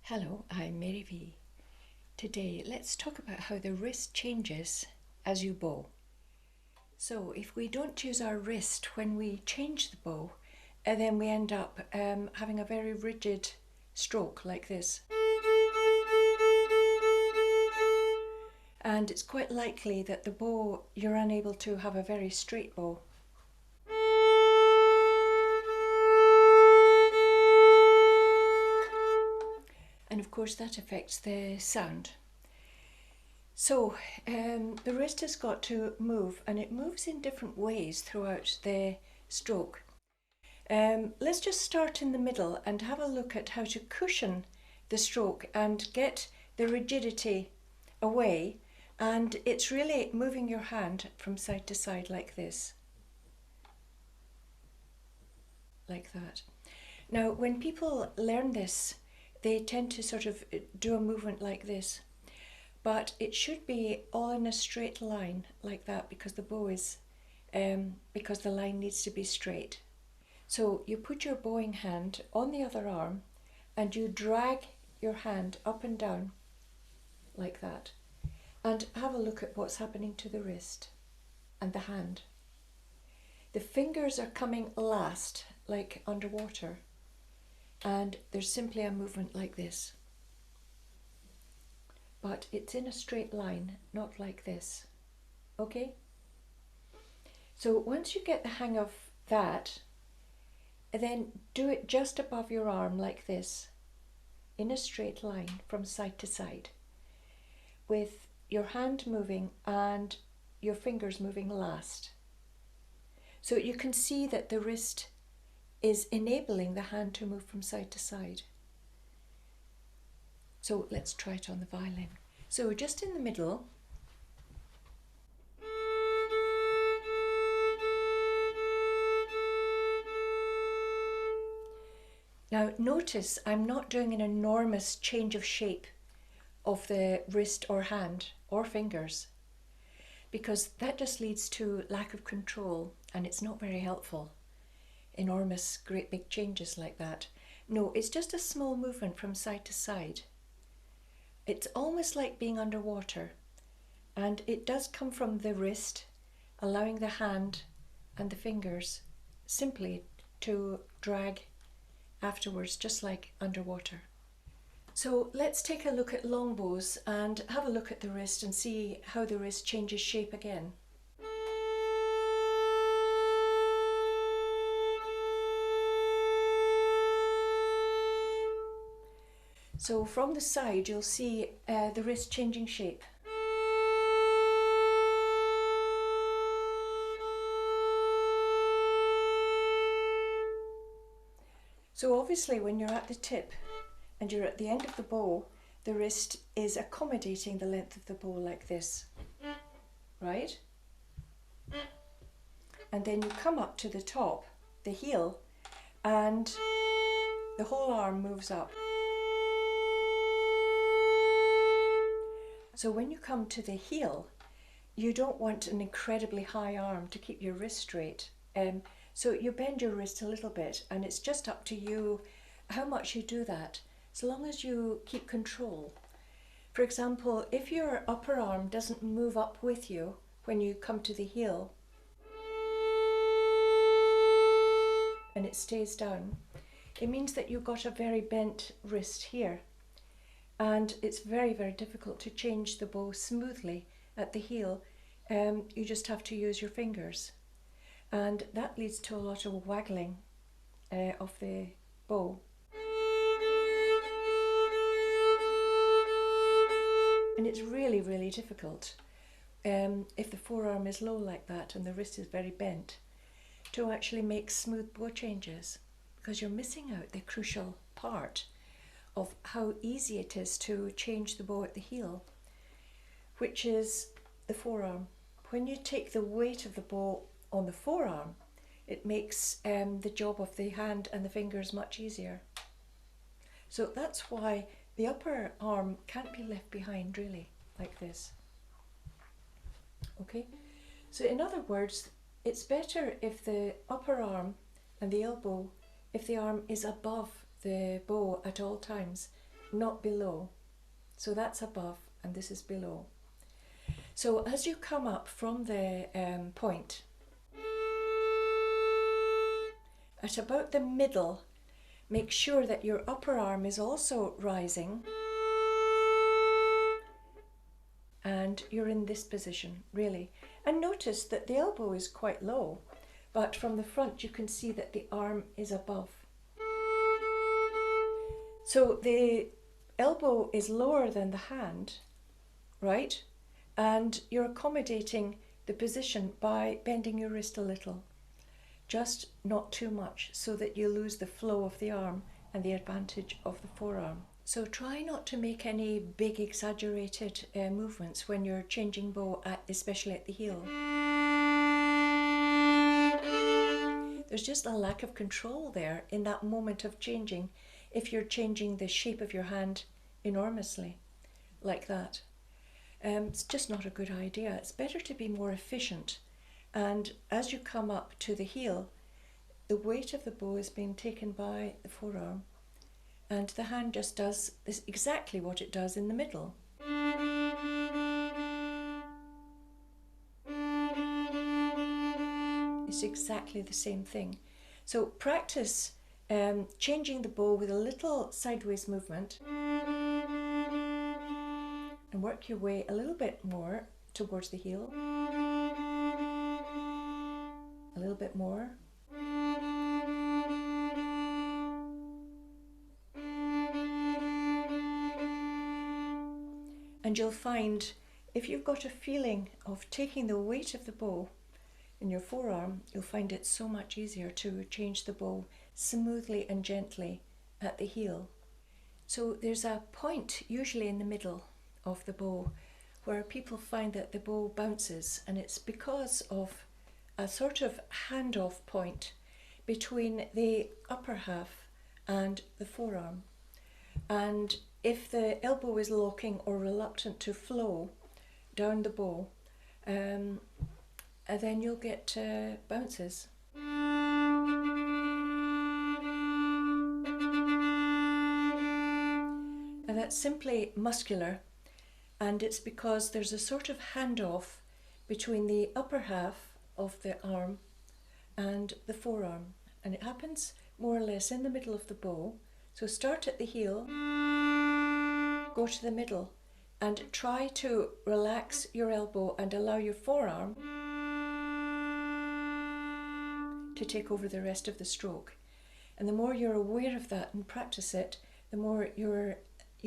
Hello, I'm Mary V. Today, let's talk about how the wrist changes as you bow. So, if we don't use our wrist when we change the bow, then we end up having a very rigid stroke like this. And it's quite likely that the bow, you're unable to have a very straight bow. And of course, that affects the sound. So the wrist has got to move, and it moves in different ways throughout the stroke. Let's just start in the middle and have a look at how to cushion the stroke and get the rigidity away. And it's really moving your hand from side to side like this. Like that. Now, when people learn this, they tend to sort of do a movement like this. But it should be all in a straight line like that, because the bow is, because the line needs to be straight. So you put your bowing hand on the other arm and you drag your hand up and down like that. And have a look at what's happening to the wrist and the hand. The fingers are coming last, like underwater. And there's simply a movement like this. But it's in a straight line, not like this. Okay? So once you get the hang of that, then do it just above your arm like this, in a straight line from side to side, with your hand moving and your fingers moving last. So you can see that the wrist is enabling the hand to move from side to side. So let's try it on the violin. So we're just in the middle. Now notice I'm not doing an enormous change of shape of the wrist or hand or fingers, because that just leads to lack of control and it's not very helpful. Enormous, great big changes like that. No, it's just a small movement from side to side. It's almost like being underwater, and it does come from the wrist, allowing the hand and the fingers simply to drag afterwards, just like underwater. So let's take a look at long bows and have a look at the wrist and see how the wrist changes shape again. So from the side you'll see the wrist changing shape. So obviously when you're at the tip and you're at the end of the bow, the wrist is accommodating the length of the bow like this, right? And then you come up to the top, the heel, and the whole arm moves up. So when you come to the heel, you don't want an incredibly high arm to keep your wrist straight. So you bend your wrist a little bit, and it's just up to you how much you do that, so long as you keep control. For example, if your upper arm doesn't move up with you when you come to the heel, and it stays down, it means that you've got a very bent wrist here. And it's very, very difficult to change the bow smoothly at the heel. You just have to use your fingers. And that leads to a lot of waggling of the bow. And it's really, really difficult if the forearm is low like that and the wrist is very bent to actually make smooth bow changes, because you're missing out the crucial part of how easy it is to change the bow at the heel, which is the forearm. When you take the weight of the bow on the forearm, it makes the job of the hand and the fingers much easier. So that's why the upper arm can't be left behind, really, like this. Okay? So in other words, it's better if the upper arm and the elbow, if the arm is above the bow at all times, not below. So that's above and this is below. So as you come up from the point, at about the middle, make sure that your upper arm is also rising and you're in this position, really. And notice that the elbow is quite low, but from the front you can see that the arm is above. So the elbow is lower than the hand, right? And you're accommodating the position by bending your wrist a little. Just not too much, so that you lose the flow of the arm and the advantage of the forearm. So try not to make any big exaggerated movements when you're changing bow, especially at the heel. There's just a lack of control there in that moment of changing if you're changing the shape of your hand enormously, like that. It's just not a good idea. It's better to be more efficient. And as you come up to the heel, the weight of the bow is being taken by the forearm, and the hand just does this exactly what it does in the middle. It's exactly the same thing. So practice changing the bow with a little sideways movement and work your way a little bit more towards the heel. A little bit more. And you'll find if you've got a feeling of taking the weight of the bow in your forearm, you'll find it so much easier to change the bow smoothly and gently at the heel. So there's a point usually in the middle of the bow where people find that the bow bounces, and it's because of a sort of handoff point between the upper half and the forearm. And if the elbow is locking or reluctant to flow down the bow, then you'll get bounces. And that's simply muscular, and it's because there's a sort of handoff between the upper half of the arm and the forearm, and it happens more or less in the middle of the bow. So start at the heel, go to the middle, and try to relax your elbow and allow your forearm to take over the rest of the stroke. And the more you're aware of that and practice it, the more you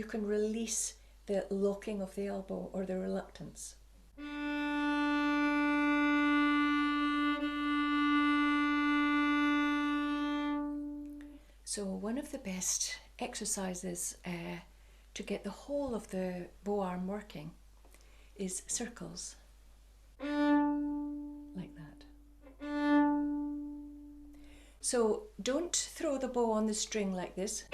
can release the locking of the elbow or the reluctance. So one of the best exercises to get the whole of the bow arm working is circles, like that. So don't throw the bow on the string like this.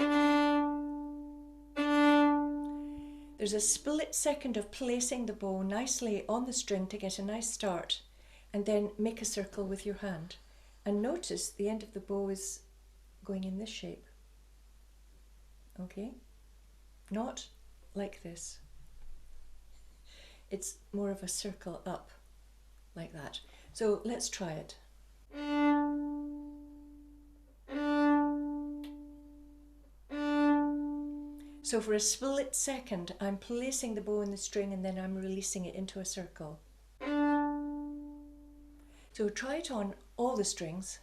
There's a split second of placing the bow nicely on the string to get a nice start, and then make a circle with your hand. And notice the end of the bow is going in this shape. Okay? Not like this. It's more of a circle up, like that. So let's try it. So for a split second, I'm placing the bow in the string and then I'm releasing it into a circle. So try it on all the strings.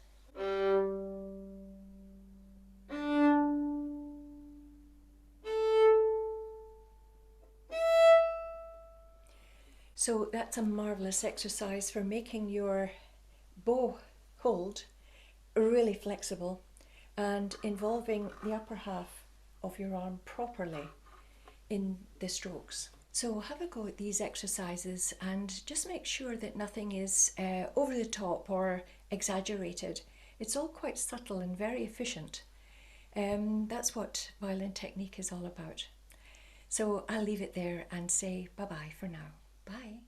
So that's a marvellous exercise for making your bow hold really flexible and involving the upper half of your arm properly in the strokes. So have a go at these exercises and just make sure that nothing is over the top or exaggerated. It's all quite subtle and very efficient. That's what violin technique is all about. So I'll leave it there and say bye-bye for now. Bye.